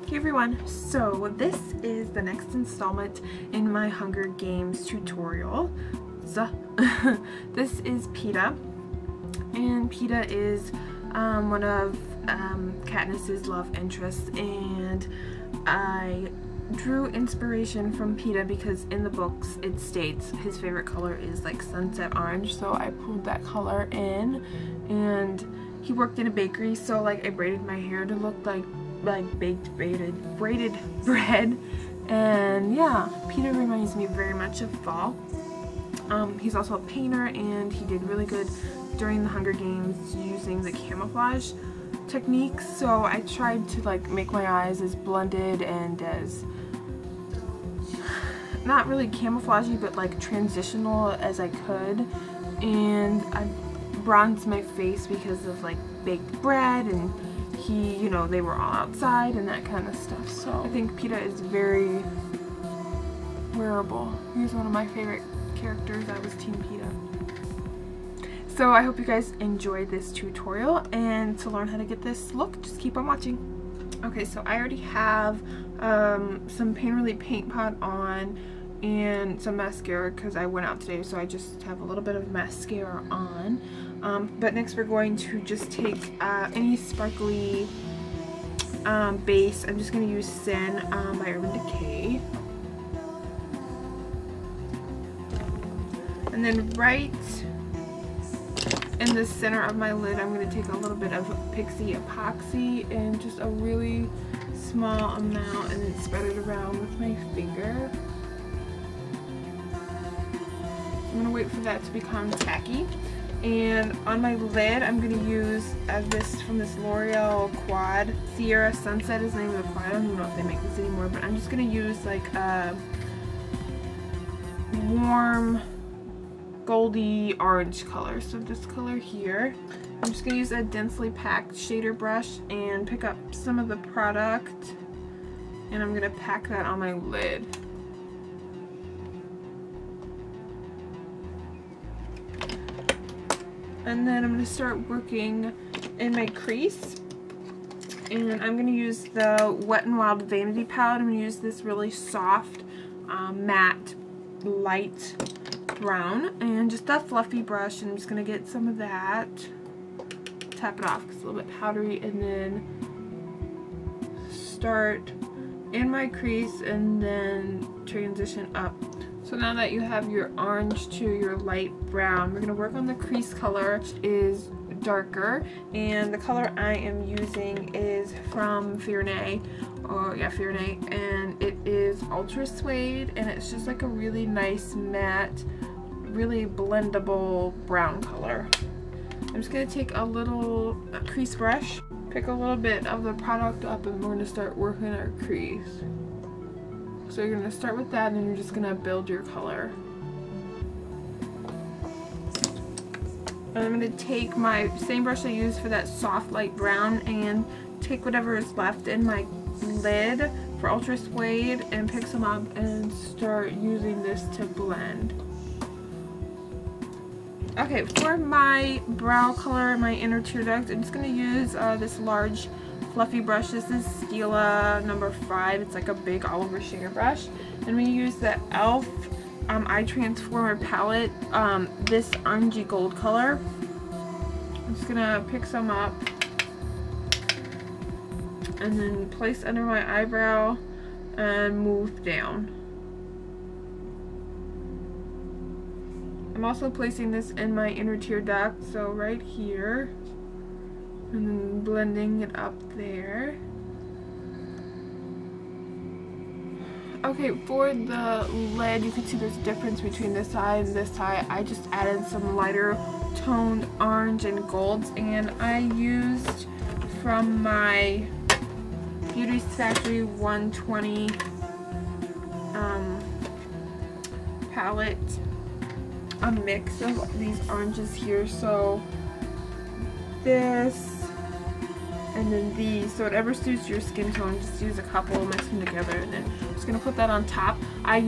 Hey everyone, so this is the next installment in my Hunger Games tutorial. So, this is Peeta, and Peeta is one of Katniss's love interests, and I drew inspiration from Peeta because in the books it states his favorite color is like sunset orange, so I pulled that color in. And he worked in a bakery, so like I braided my hair to look like braided bread. And yeah, Peeta reminds me very much of fall. He's also a painter, and he did really good during the Hunger Games using the camouflage techniques, so I tried to like make my eyes as blended and as not really camouflagey but like transitional as I could. And I bronzed my face because of like baked bread, and he, they were all outside and that kind of stuff. So I think Peeta is very wearable. He's one of my favorite characters. I was Team Peeta. So I hope you guys enjoyed this tutorial, and to learn how to get this look, just keep on watching. Okay, so I already have some Painterly Paint Pot on and some mascara because I went out today, so I just have a little bit of mascara on. But next we're going to just take any sparkly base. I'm just going to use Sin by Urban Decay. And then right in the center of my lid, I'm going to take a little bit of Pixie Epoxy in just a really small amount and then spread it around with my finger. I'm going to wait for that to become tacky. And on my lid, I'm going to use this from this L'Oreal Quad. Sierra Sunset is the name of the quad. I don't even know if they make this anymore, but I'm just going to use like a warm goldy orange color. So this color here. I'm just going to use a densely packed shader brush and pick up some of the product, and I'm going to pack that on my lid. And then I'm going to start working in my crease, and I'm going to use the Wet n Wild Vanity palette. I'm going to use this really soft matte light brown and just a fluffy brush, and I'm just going to get some of that, tap it off because it's a little bit powdery, and then start in my crease and then transition up. So now that you have your orange to your light brown, we're going to work on the crease color, which is darker, and the color I am using is from Fear&A, and it is Ultra Suede, and it's just like a really nice matte, really blendable brown color. I'm just going to take a little crease brush, pick a little bit of the product up, and we're going to start working our crease. So you're going to start with that, and then you're just going to build your color. And I'm going to take my same brush I used for that soft light brown and take whatever is left in my lid for Ultra Suede and pick some up and start using this to blend. Okay, for my brow color, my inner tear duct, I'm just going to use this large fluffy brush. This is Stila number 5. It's like a big all-over shader brush. And we use the e.l.f. Eye Transformer palette, this orangey gold color. I'm just gonna pick some up and then place under my eyebrow and move down. I'm also placing this in my inner tear duct, so right here, and then blending it up there. Okay, for the lid, you can see there's a difference between this eye and this eye. I just added some lighter toned orange and golds, and I used from my Beauty Factory 120 palette a mix of these oranges here. So this and then these, so whatever suits your skin tone, just use a couple, mix them together, and then I'm just gonna put that on top. I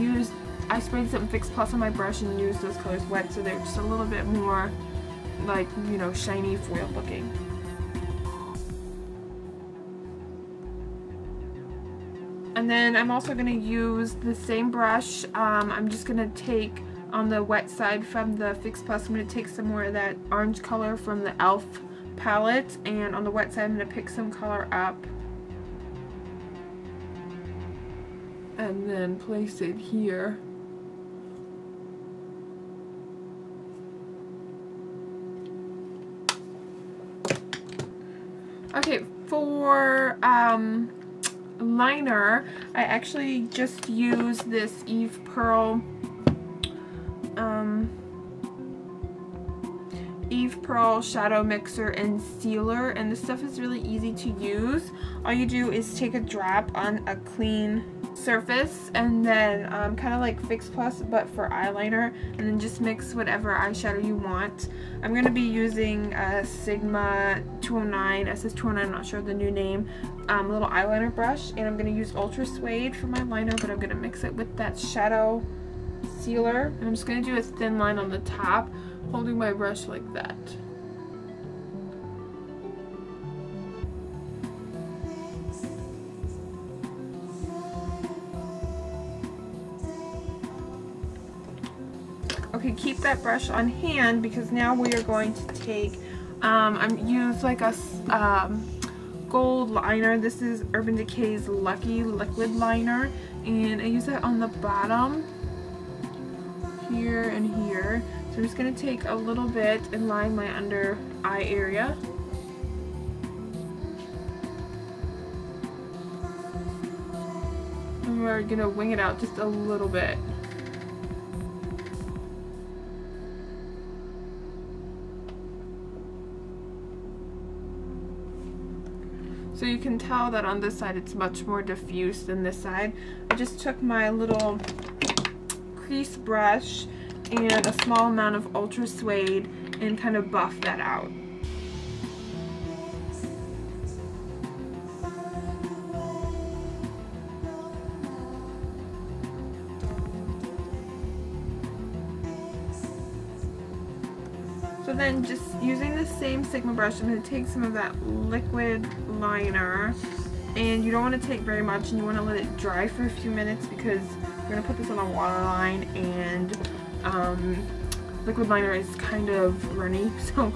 sprayed some Fix Plus on my brush and used those colors wet, so they're just a little bit more like, shiny foil looking. And then I'm also going to use the same brush. I'm just going to take on the wet side from the Fix Plus, I'm going to take some more of that orange color from the e.l.f. palette, and on the wet side I'm going to pick some color up and then place it here. Okay, for liner, I actually just use this Eve Pearl shadow mixer and sealer, and this stuff is really easy to use. All you do is take a drop on a clean surface and then kind of like Fix Plus but for eyeliner, and then just mix whatever eyeshadow you want. I'm going to be using a Sigma 209, SS209, I'm not sure the new name, little eyeliner brush, and I'm going to use Ultra Suede for my liner, but I'm going to mix it with that shadow sealer, and I'm just going to do a thin line on the top, holding my brush like that. Okay, keep that brush on hand because now we are going to take, use like a gold liner. This is Urban Decay's Lucky Liquid Liner, and I use that on the bottom, here and here. So I'm just going to take a little bit and line my under eye area. And we're going to wing it out just a little bit. So you can tell that on this side it's much more diffuse than this side. I just took my little crease brush and a small amount of Ultra Suede and kind of buff that out. So then just using the same Sigma brush, I'm going to take some of that liquid liner, and you don't want to take very much, and you want to let it dry for a few minutes because we're going to put this on a waterline, and liquid liner is kind of runny, so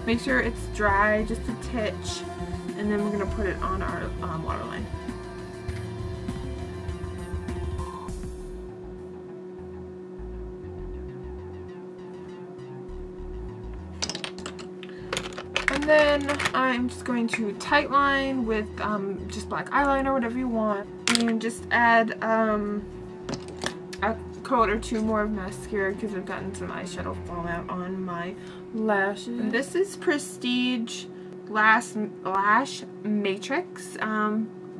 make sure it's dry, just a titch, and then we're going to put it on our waterline. And then I'm just going to tightline with just black eyeliner, whatever you want, and just add a coat or two more of mascara because I've gotten some eyeshadow fallout on my lashes. And this is Prestige Lash Matrix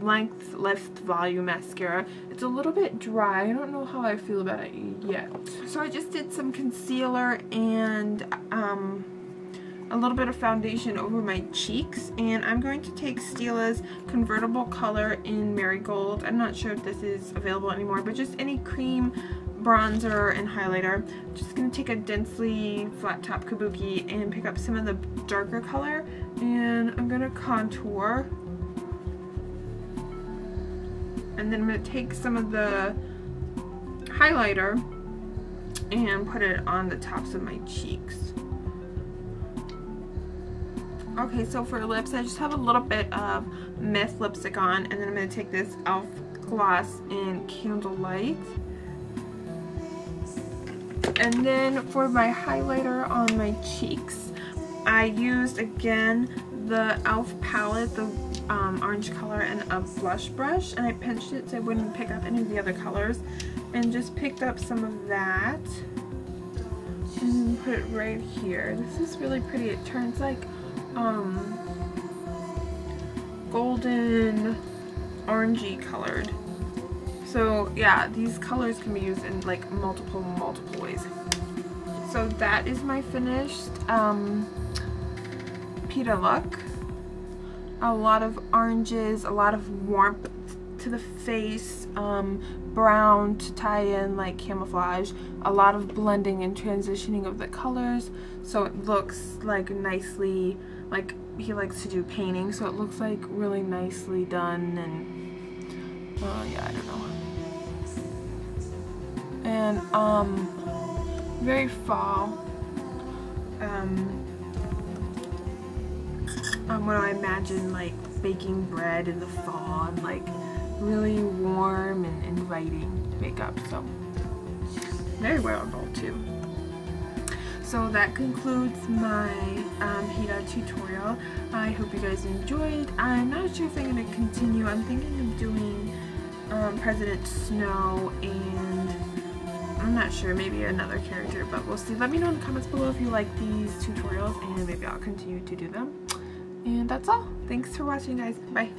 Length Lift Volume Mascara. It's a little bit dry. I don't know how I feel about it yet. So I just did some concealer and a little bit of foundation over my cheeks, and I'm going to take Stila's Convertible Color in Marigold. I'm not sure if this is available anymore, but just any cream bronzer and highlighter. Just going to take a densely flat top kabuki and pick up some of the darker color, and I'm going to contour. And then I'm going to take some of the highlighter and put it on the tops of my cheeks. Okay, so for lips, I just have a little bit of Myth lipstick on, and then I'm going to take this e.l.f. gloss in Candlelight. And then for my highlighter on my cheeks, I used, again, the e.l.f. palette, the orange color, and a blush brush, and I pinched it so I wouldn't pick up any of the other colors, and just picked up some of that, and put it right here. This is really pretty. It turns like golden orangey colored. So yeah, these colors can be used in like multiple ways. So that is my finished Peeta look. A lot of oranges, a lot of warmth to the face, brown to tie in like camouflage, a lot of blending and transitioning of the colors, so it looks like nicely, like he likes to do painting, so it looks like really nicely done and Yeah, I don't know. And very fall. What do I imagine, like baking bread in the fall and like really warm and inviting makeup. So very wearable too. So that concludes my Peeta tutorial. I hope you guys enjoyed. I'm not sure if I'm going to continue. I'm thinking of doing President Snow, and I'm not sure, maybe another character, but we'll see. Let me know in the comments below if you like these tutorials, and maybe I'll continue to do them. And that's all. Thanks for watching, guys. Bye.